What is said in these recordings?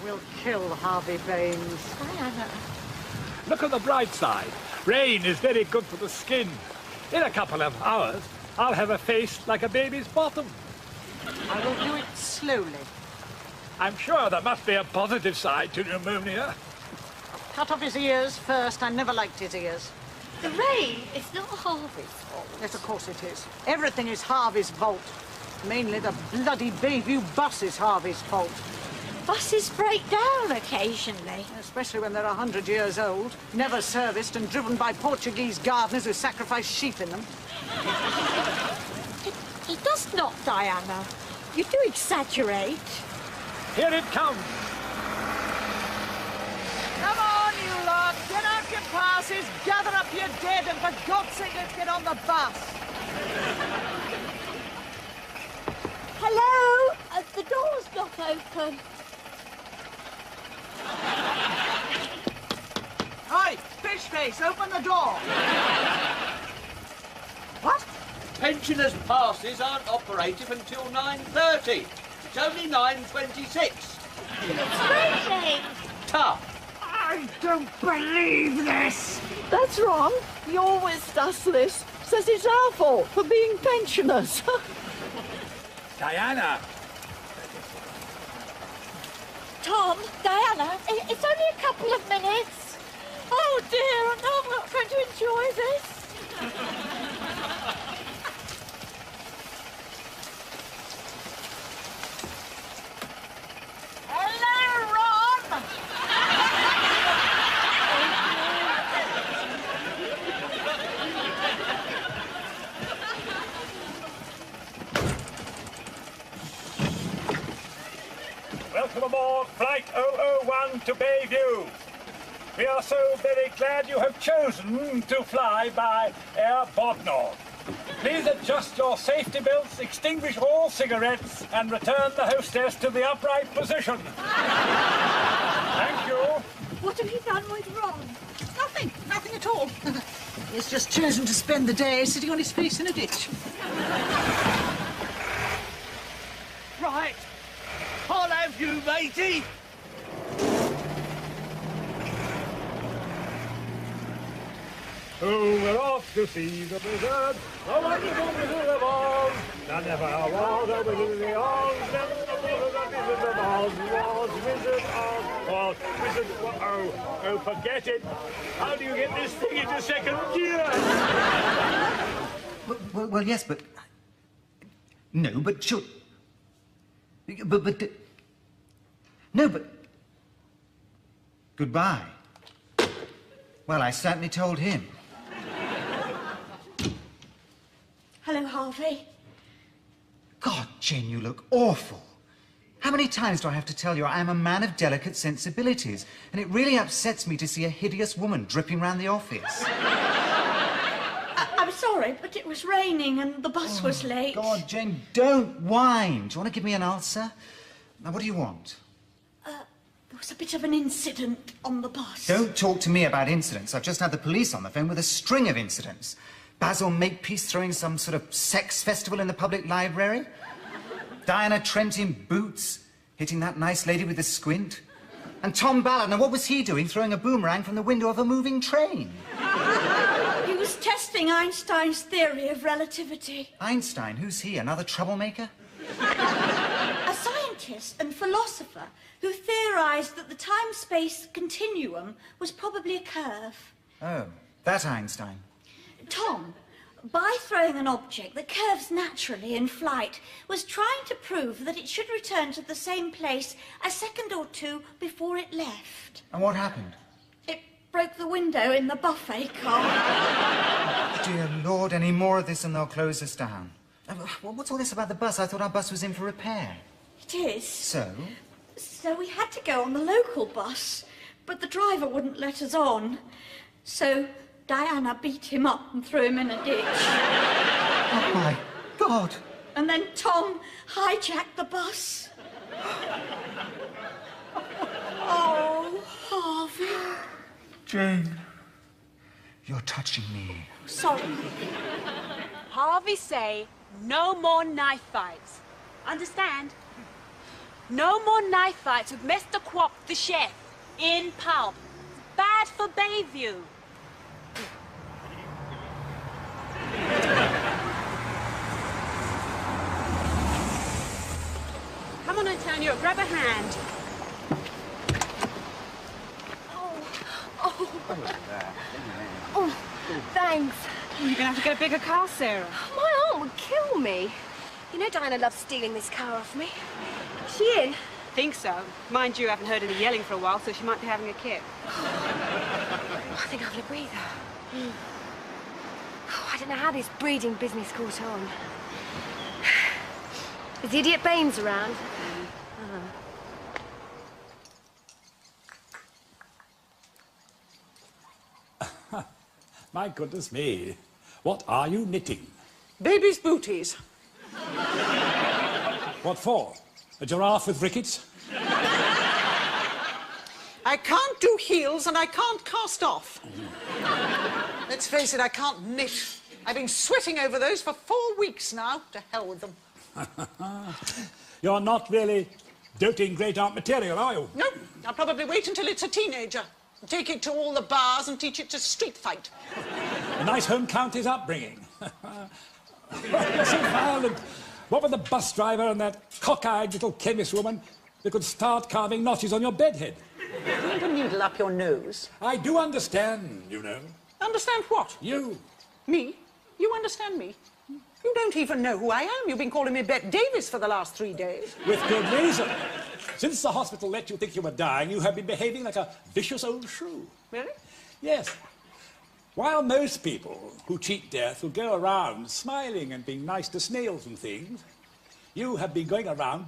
will kill Harvey Baines. Diana. Look at the bright side. Rain is very good for the skin. In a couple of hours, I'll have a face like a baby's bottom. I will do it slowly. I'm sure there must be a positive side to pneumonia. Cut off his ears first. I never liked his ears. The rain is not Harvey's fault. Yes, of course it is. Everything is Harvey's fault. Mainly the bloody Bayview bus is Harvey's fault. Buses break down occasionally. Especially when they're 100 years old, never serviced and driven by Portuguese gardeners who sacrifice sheep in them. It does not, Diana. You do exaggerate. Here it comes. Come on, you lot! Get out your passes, gather up your dead, and for God's sake, let's get on the bus! Hello? The door's not open. Oi! Fishface, open the door! What? Pensioners' passes aren't operative until 9:30. It's only 9:26. It's raining. Tough. I don't believe this! That's wrong. He always does this. Says it's our fault for being pensioners. Diana. Tom, Diana, it's only a couple of minutes. Oh dear, and I'm not going to enjoy this. Hello, Ron! Welcome aboard Flight 001 to Bayview. We are so very glad you have chosen to fly by Air Bodnor. Please adjust your safety belts, extinguish all cigarettes, and return the hostess to the upright position. Thank you. What have you done with Ron? Nothing, nothing at all. He's just chosen to spend the day sitting on his face in a ditch. Right. I'll have you, matey. Oh, we're off to see the wizard, the wonderful Wizard of Oz. There never was a Wizard of Oz, never was a Wizard of Oz, was Wizard of Oz, Wizard of... Oh, forget it. How do you get this thing into second gear? Well, yes, but... No, but sure... But... No, but... Goodbye. Well, I certainly told him. Hello, Harvey. God, Jane, you look awful. How many times do I have to tell you I am a man of delicate sensibilities, and it really upsets me to see a hideous woman dripping round the office. I'm sorry, but it was raining and the bus was late. God, Jane, don't whine. Do you want to give me an ulcer? Now, what do you want? There was a bit of an incident on the bus. Don't talk to me about incidents. I've just had the police on the phone with a string of incidents. Basil Makepeace throwing some sort of sex festival in the public library. Diana Trent in boots, hitting that nice lady with the squint. And Tom Ballard, now what was he doing, throwing a boomerang from the window of a moving train? He was testing Einstein's theory of relativity. Einstein, who's he, another troublemaker? A scientist and philosopher who theorized that the time-space continuum was probably a curve. Oh, that Einstein. Tom, by throwing an object that curves naturally in flight, was trying to prove that it should return to the same place a second or two before it left. And what happened? It broke the window in the buffet car. Dear Lord, any more of this and they'll close us down. What's all this about the bus? I thought our bus was in for repair. It is. So? So we had to go on the local bus, but the driver wouldn't let us on. So Diana beat him up and threw him in a ditch. Oh, my God. And then Tom hijacked the bus. Oh, Harvey. Jane, you're touching me. Sorry. Harvey say no more knife fights. Understand? No more knife fights with Mr. Quop, the chef, in pub. Bad for Bayview. Come on, Antonio, grab a hand. Oh, thanks. You're gonna have to get a bigger car, Sarah. My aunt would kill me. You know Diana loves stealing this car off me. Is she in? Think so. Mind you, I haven't heard any yelling for a while, so she might be having a kip. I think I've had a breather. I don't know how this breeding business caught on. Is the idiot Baines around? My goodness me. What are you knitting? Baby's booties. What for? A giraffe with rickets? I can't do heels and I can't cast off. Let's face it, I can't knit. I've been sweating over those for 4 weeks now. To hell with them. You're not really doting great-aunt material, are you? No, I'll probably wait until it's a teenager. Take it to all the bars and teach it to street fight. A nice home county's upbringing. You're so violent. What with the bus driver and that cock-eyed little chemist woman that could start carving notches on your bedhead? Hold a needle up your nose. I do understand, you know. Understand what? You. Me? You understand me? You don't even know who I am. You've been calling me Bet Davis for the last 3 days. With good reason. Since the hospital let you think you were dying, you have been behaving like a vicious old shrew. Really? Yes. While most people who cheat death will go around smiling and being nice to snails and things, you have been going around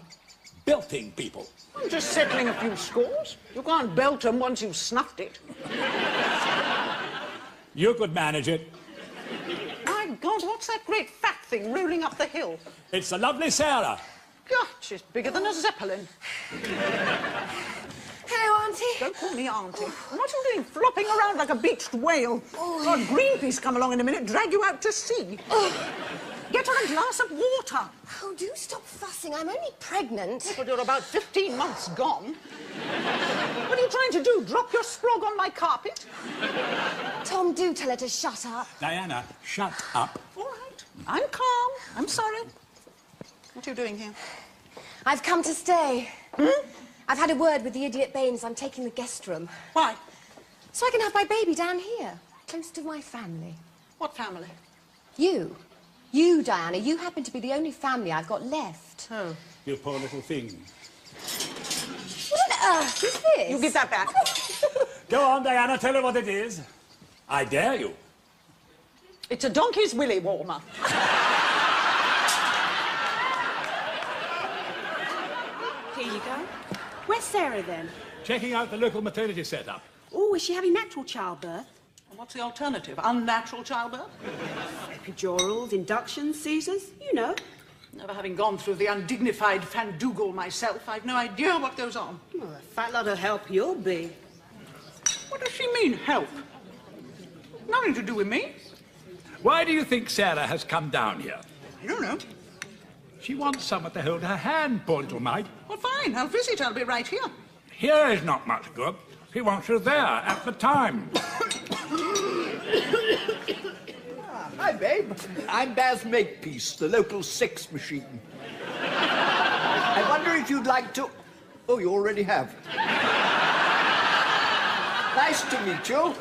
belting people. I'm just settling a few scores. You can't belt them once you've snuffed it. You could manage it. My God, what's that great fat thing rolling up the hill? It's the lovely Sarah. God, she's bigger than a Zeppelin. Hello, Auntie. Don't call me Auntie. What are you doing, flopping around like a beached whale? God, Greenpeace come along in a minute, drag you out to sea. Get her a glass of water. Oh, do stop fussing. I'm only pregnant. Well, you're about 15 months gone. What are you trying to do, drop your sprog on my carpet? Tom, do tell her to shut up. Diana, shut up. All right, I'm calm. I'm sorry. What are you doing here? I've come to stay. I've had a word with the idiot Baines. I'm taking the guest room. Why? So I can have my baby down here, close to my family. What family? You. You, Diana. You happen to be the only family I've got left. Oh. You poor little thing. What on earth is this? You give that back. Go on, Diana, tell her what it is. I dare you. It's a donkey's willy warmer. Here you go. Where's Sarah, then? Checking out the local maternity setup. Oh, is she having natural childbirth? And what's the alternative? Unnatural childbirth? Epidurals, inductions, Caesars, you know. Never having gone through the undignified fandougal myself, I've no idea what goes on. Well, a fat lot of help you'll be. What does she mean, help? Nothing to do with me. Why do you think Sarah has come down here? I don't know. She wants someone to hold her hand, poor little mite. Well, fine, I'll visit. I'll be right here. Here is not much good. She wants her there, at the time. Hi, babe. I'm Baz Makepeace, the local sex machine. I wonder if you'd like to... Oh, you already have. Nice to meet you.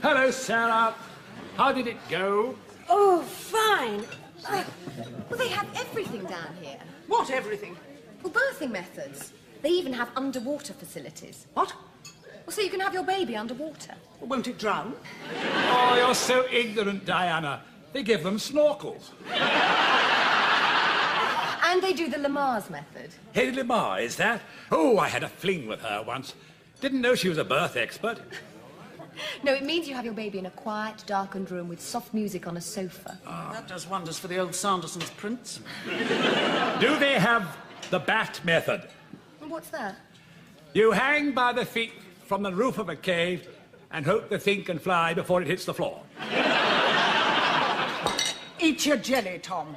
Hello, Sarah. How did it go? Oh, fine. Well, they have everything down here. What, everything? Well, birthing methods. They even have underwater facilities. What? Well, so you can have your baby underwater. Well, won't it drown? Oh, you're so ignorant, Diana. They give them snorkels. And they do the Lamar's method. Hedy Lamar, is that? Oh, I had a fling with her once. Didn't know she was a birth expert. No, it means you have your baby in a quiet, darkened room with soft music on a sofa. That does wonders for the old Sanderson's prince. Do they have the bat method? Well, what's that? You hang by the feet from the roof of a cave and hope the thing can fly before it hits the floor. eat your jelly, Tom.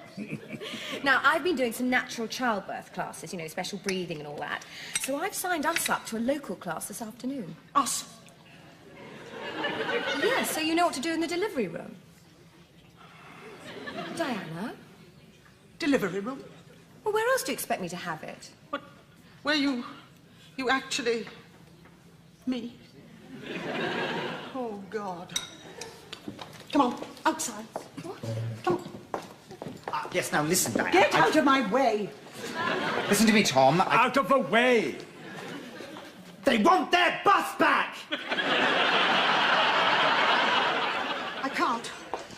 Now, I've been doing some natural childbirth classes, you know, special breathing and all that. So I've signed us up to a local class this afternoon. Us? Yes, so you know what to do in the delivery room. Diana? Delivery room? Well, where else do you expect me to have it? What? Where you actually... me? Oh, God. Come on, outside. What? Come on. Yes, now listen, Diana. Get out of my way. Listen to me, Tom. Out of the way! They want their bus back! I can't.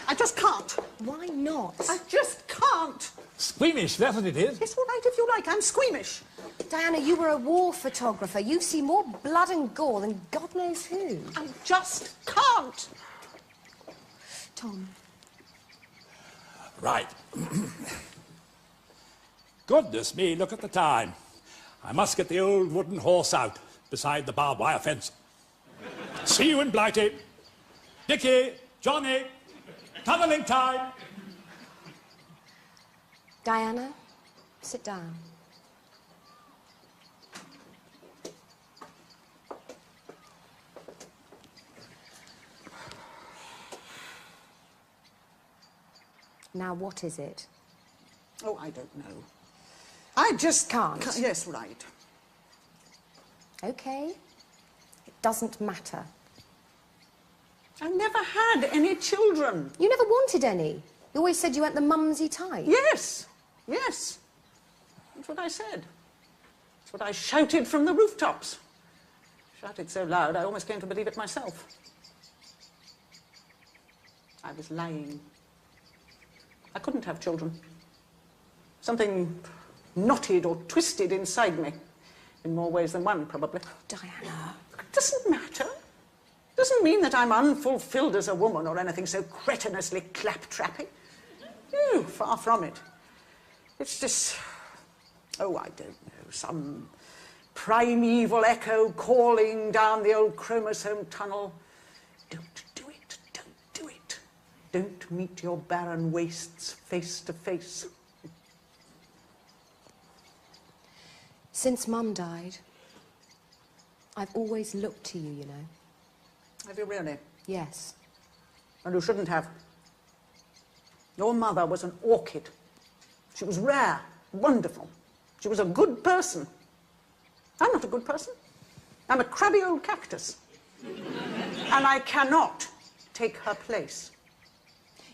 I just can't. Why not? I just can't. Squeamish, that's what it is. It's all right if you like. I'm squeamish. Diana, you were a war photographer. You've seen more blood and gore than God knows who. I just can't. Tom. Right. Goodness me, look at the time. I must get the old wooden horse out beside the barbed wire fence. See you in Blighty. Dickie, Johnny, tunnelling time. Diana, sit down. Now, what is it? Oh, I don't know. I just Can't? Yes, right. Okay. It doesn't matter. I never had any children. You never wanted any. You always said you weren't the mumsy type. Yes, yes. That's what I said. That's what I shouted from the rooftops. Shouted so loud, I almost came to believe it myself. I was lying. I couldn't have children. Something knotted or twisted inside me. In more ways than one, probably. Diana. It doesn't matter. Doesn't mean that I'm unfulfilled as a woman or anything so cretinously claptrappy. No, far from it. It's just, oh, I don't know, some primeval echo calling down the old chromosome tunnel. Don't do it, don't do it. Don't meet your barren wastes face to face. Since Mum died, I've always looked to you, you know. Have you really? Yes. And you shouldn't have. Your mother was an orchid. She was rare, wonderful. She was a good person. I'm not a good person. I'm a crabby old cactus. And I cannot take her place.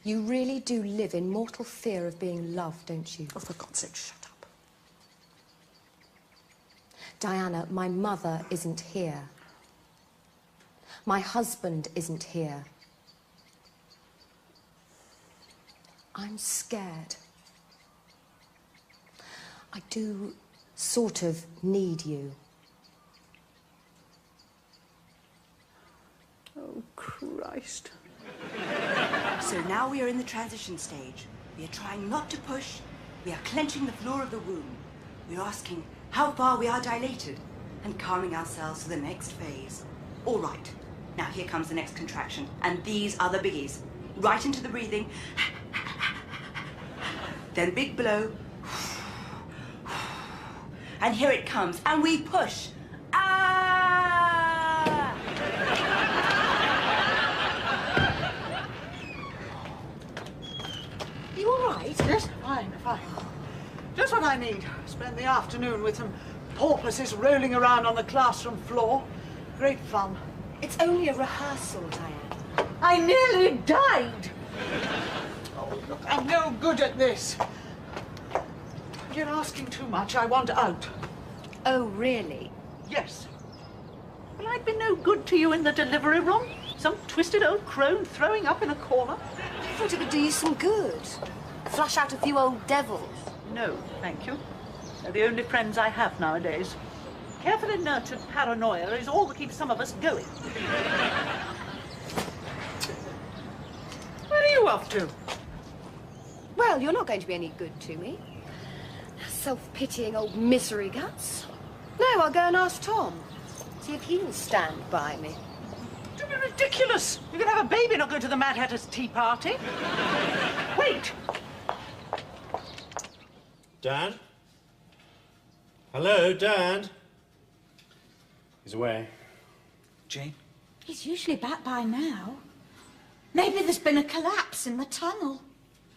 You really do live in mortal fear of being loved, don't you? Oh, for God's sake, shut up. Diana, my mother isn't here. My husband isn't here. I'm scared. I do sort of need you. Oh, Christ. So now we are in the transition stage. We are trying not to push. We are clenching the floor of the womb. We are asking how far we are dilated and calming ourselves for the next phase. All right. Now here comes the next contraction. And these are the biggies. Right into the breathing. Then big blow. And here it comes. And we push. Ah! You all right? Yes, fine, fine. Just what I need. Spend the afternoon with some porpoises rolling around on the classroom floor. Great fun. It's only a rehearsal, Diana. I nearly died. Oh, look, I'm no good at this. You're asking too much. I want out. Oh, really? Yes. Well, I'd be no good to you in the delivery room. Some twisted old crone throwing up in a corner. I thought it would do you some good. Flush out a few old devils. No, thank you. They're the only friends I have nowadays. Carefully nurtured paranoia is all that keeps some of us going. Where are you off to? Well, you're not going to be any good to me. Self-pitying old misery guts. No, I'll go and ask Tom. See if he'll stand by me. Don't be ridiculous. You can have a baby, not go to the Mad Hatter's tea party. Wait! Dan? Hello, Dan? He's away. Jane? He's usually back by now. Maybe there's been a collapse in the tunnel.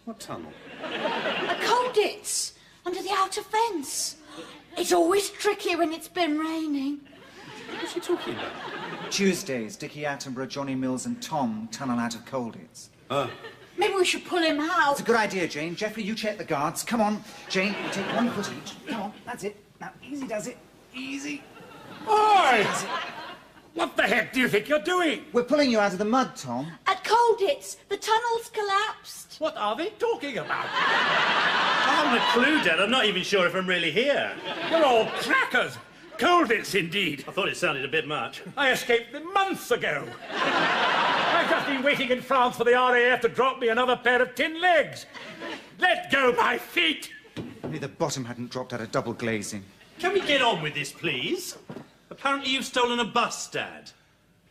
What tunnel? At Colditz, under the outer fence. It's always tricky when it's been raining. What's she talking about? Tuesdays, Dickie Attenborough, Johnny Mills and Tom tunnel out of Colditz. Maybe we should pull him out. It's a good idea, Jane. Jeffrey, you check the guards. Come on, Jane, you take 1 foot each. Come on, that's it. Now, easy does it. Easy. Oi! What the heck do you think you're doing? We're pulling you out of the mud, Tom. At Colditz, the tunnel's collapsed. What are they talking about? I haven't a clue, Dad. I'm not even sure if I'm really here. You're all crackers. Colditz, indeed. I thought it sounded a bit much. I escaped them months ago. I've just been waiting in France for the RAF to drop me another pair of tin legs. Let go my feet. Only the bottom hadn't dropped out of double glazing. Can we get on with this, please? Apparently you've stolen a bus, Dad.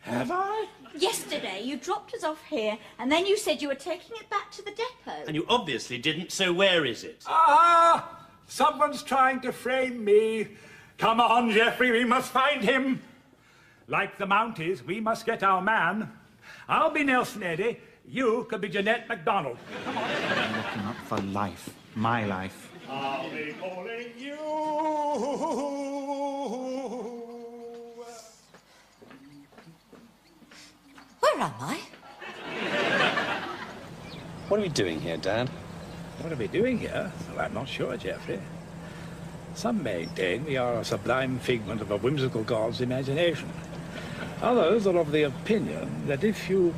Have I? Yesterday, you dropped us off here, and then you said you were taking it back to the depot. And you obviously didn't, so where is it? Ah! Someone's trying to frame me. Come on, Geoffrey, we must find him. Like the Mounties, we must get our man. I'll be Nelson Eddy. You could be Jeanette MacDonald. Come on. I'm looking up for life. My life. I'll be calling you. Where am I? What are we doing here, Dad? What are we doing here? Well, I'm not sure, Geoffrey. Some maintain we are a sublime figment of a whimsical god's imagination. Others are of the opinion that if you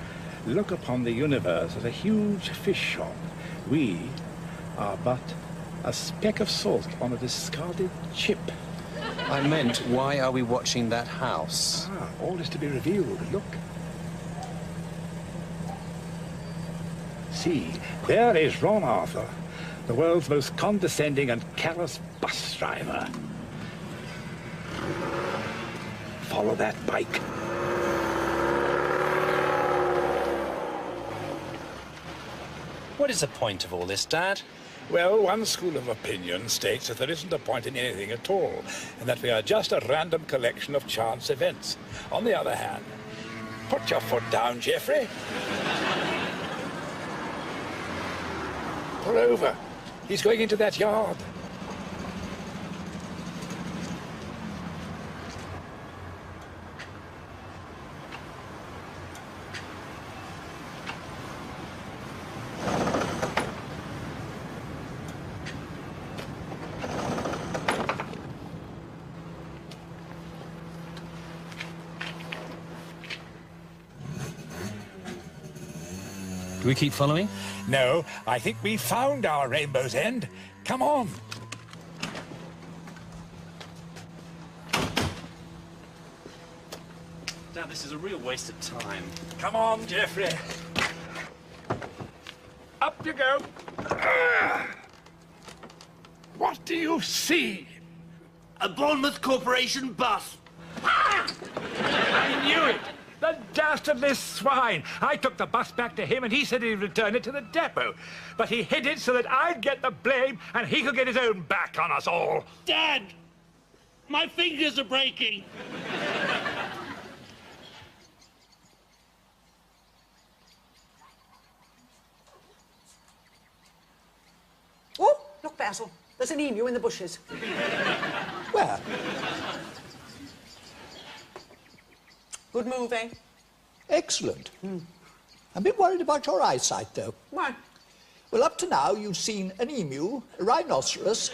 look upon the universe as a huge fish shop, we are but a speck of salt on a discarded chip. I meant, why are we watching that house? Ah, all is to be revealed. Look. See, there is Ron Arthur, the world's most condescending and callous bus driver. Follow that bike. What is the point of all this, Dad? Well, one school of opinion states that there isn't a point in anything at all, and that we are just a random collection of chance events. On the other hand, put your foot down, Geoffrey. Pull over. He's going into that yard. Do we keep following? No, I think we found our rainbow's end. Come on. Dad, this is a real waste of time. Come on, Geoffrey. Up you go. What do you see? A Bournemouth Corporation bus. I knew it. The dastardly swine. I took the bus back to him and he said he'd return it to the depot. But he hid it so that I'd get the blame and he could get his own back on us all. Dad! My fingers are breaking. Oh, look, Basil. There's an emu in the bushes. Where? Good move, eh? Excellent. I'm a bit worried about your eyesight, though. Why? Well, up to now, you've seen an emu, a rhinoceros,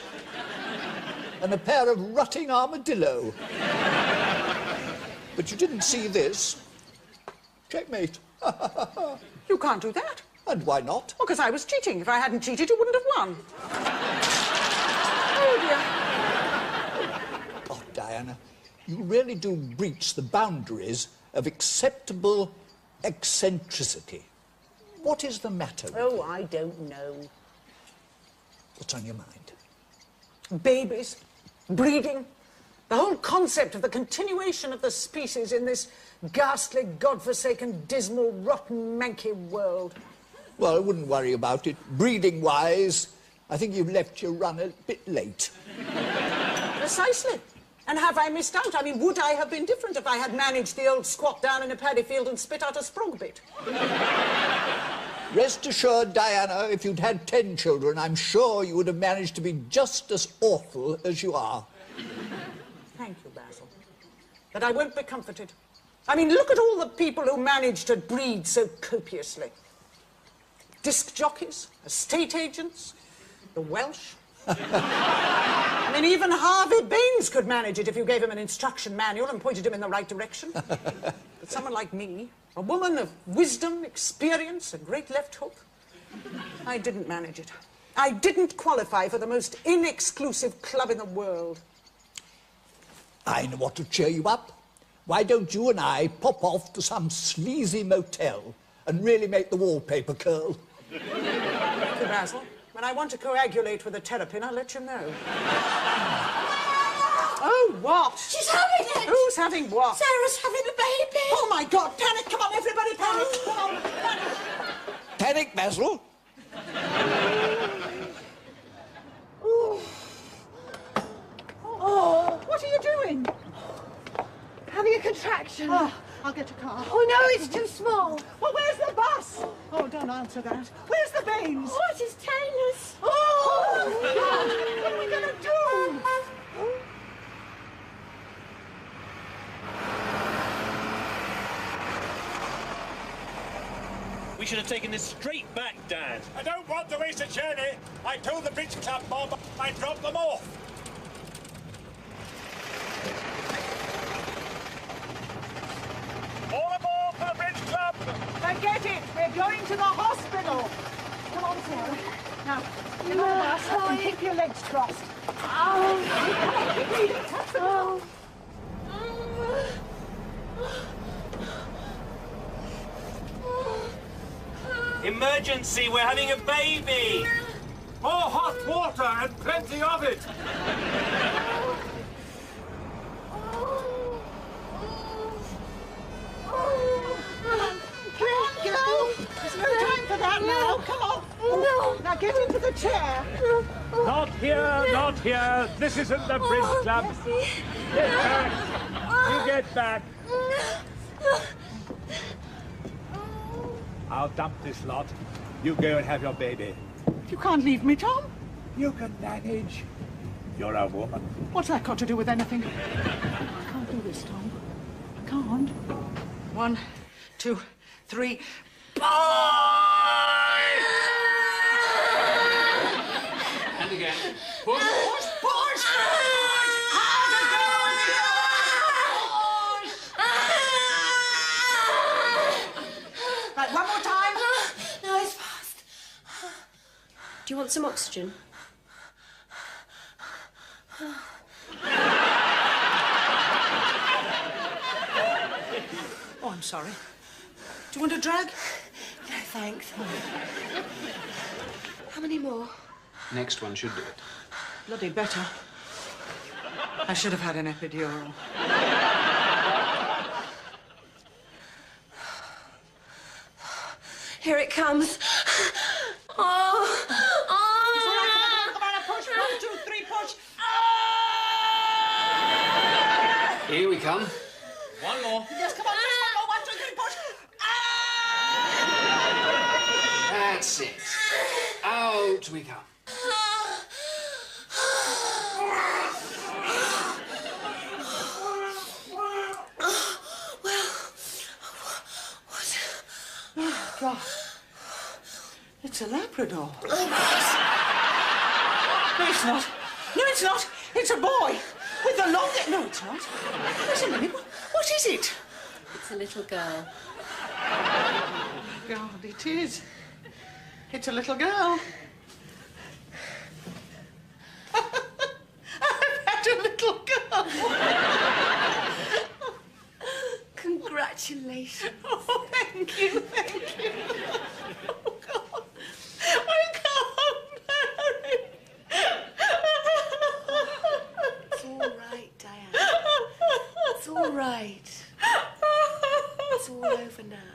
and a pair of rutting armadillo. But you didn't see this. Checkmate. You can't do that. And why not? Well, because I was cheating. If I hadn't cheated, you wouldn't have won. Oh, dear. Oh, Diana, you really do breach the boundaries of acceptable eccentricity. What is the matter with Oh, you? I don't know. What's on your mind? Babies, breeding, the whole concept of the continuation of the species in this ghastly, godforsaken, dismal, rotten, manky world. Well, I wouldn't worry about it. Breeding-wise, I think you've left your run a bit late. Precisely. And have I missed out? I mean, would I have been different if I had managed the old squat down in a paddy field and spit out a sprog bit? Rest assured, Diana, if you'd had 10 children, I'm sure you would have managed to be just as awful as you are. Thank you, Basil. But I won't be comforted. I mean, look at all the people who managed to breed so copiously. Disc jockeys, estate agents, the Welsh. I mean, even Harvey Baines could manage it if you gave him an instruction manual and pointed him in the right direction. But someone like me, a woman of wisdom, experience, a great left hook, I didn't manage it. I didn't qualify for the most inexclusive club in the world. I know what to cheer you up. Why don't you and I pop off to some sleazy motel and really make the wallpaper curl? Thank you, Basil. When I want to coagulate with a terrapin, I'll let you know. Oh, what? She's having it! Who's having what? Sarah's having a baby! Oh, my God, panic! Come on, everybody, panic! Come on, panic! Panic, Basil. Oh, what are you doing? Having a contraction. Oh, I'll get a car. Oh, no, it's too small. Well, where's the bus? Oh, don't answer that. Where's the Baines? What is Taylor's? Oh! What are we going to do? We should have taken this straight back, Dad. I don't want to waste a journey. I told the bridge club mob I'd drop them off. All aboard for the bridge club! Forget it. We're going to the hospital. Come on, Sarah. Now, get on the bus and keep your legs crossed. Oh. Emergency, we're having a baby! More hot water and plenty of it! There's no time for that now. Come on. No. Now get into the chair. Not here, not here. This isn't the bridge club. Get back. You get back. I'll dump this lot. You go and have your baby. You can't leave me, Tom. You can manage. You're a woman. What's that got to do with anything? I can't do this, Tom. I can't. 1, 2, 3. And again. Push. Push! Right, one more time. No, it's fast. Do you want some oxygen? Oh, I'm sorry. Do you want a drag? No, thanks. How many more? Next one should do it. Bloody better. I should have had an epidural. Here it comes. Oh! Come on, push. 1, 2, 3, push. Here we come. One more. Yes, come on, just 1 more. 1, 2, 3, push. That's it. Out we come. Oh, God. It's a Labrador. No, it's not. No, it's not. It's a boy with the long... No, it's not. Wait a minute. What is it? It's a little girl. God, it is. It's a little girl. I've had a little girl. Congratulations. Oh, thank you, thank you. Oh, God. I can't bear it. It's all right, Diane. It's all right. It's all over now.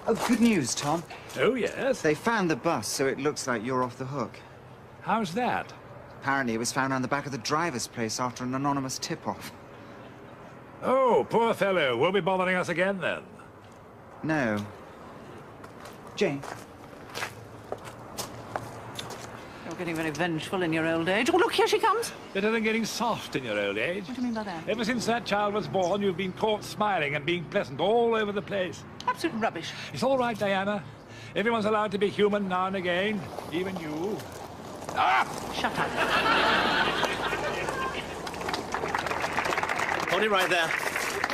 Oh, good news, Tom. Oh, yes? They found the bus, so it looks like you're off the hook. How's that? Apparently, it was found around the back of the driver's place after an anonymous tip-off. Oh, poor fellow. Won't be bothering us again, then? No. Jane. You're getting very vengeful in your old age. Oh, look, here she comes. Better than getting soft in your old age. What do you mean by that? Ever since that child was born, you've been caught smiling and being pleasant all over the place. Absolute rubbish. It's all right, Diana. Everyone's allowed to be human now and again. Even you. Ah! Shut up. Hold it right there.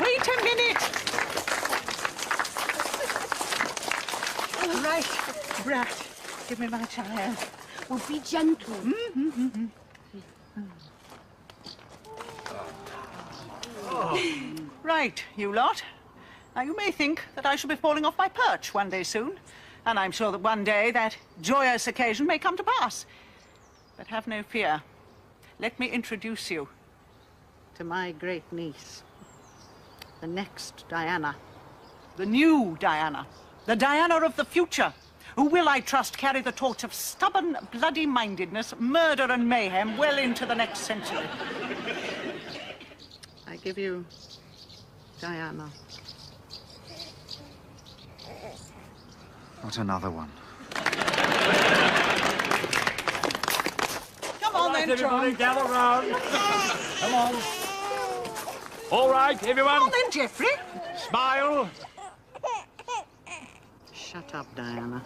Wait a minute. Right, brat. Give me my child. Well, be gentle. Right, you lot. Now, you may think that I shall be falling off my perch one day soon, and I'm sure that one day that joyous occasion may come to pass. But have no fear. Let me introduce you to my great niece, the next Diana, the new Diana, the Diana of the future, who will, I trust, carry the torch of stubborn, bloody-mindedness, murder and mayhem well into the next century. I give you Diana. Not another one. Come on, then, everybody, John. gather round. Come on. All right, everyone. Come on, then, Geoffrey. Smile. Shut up, Diana.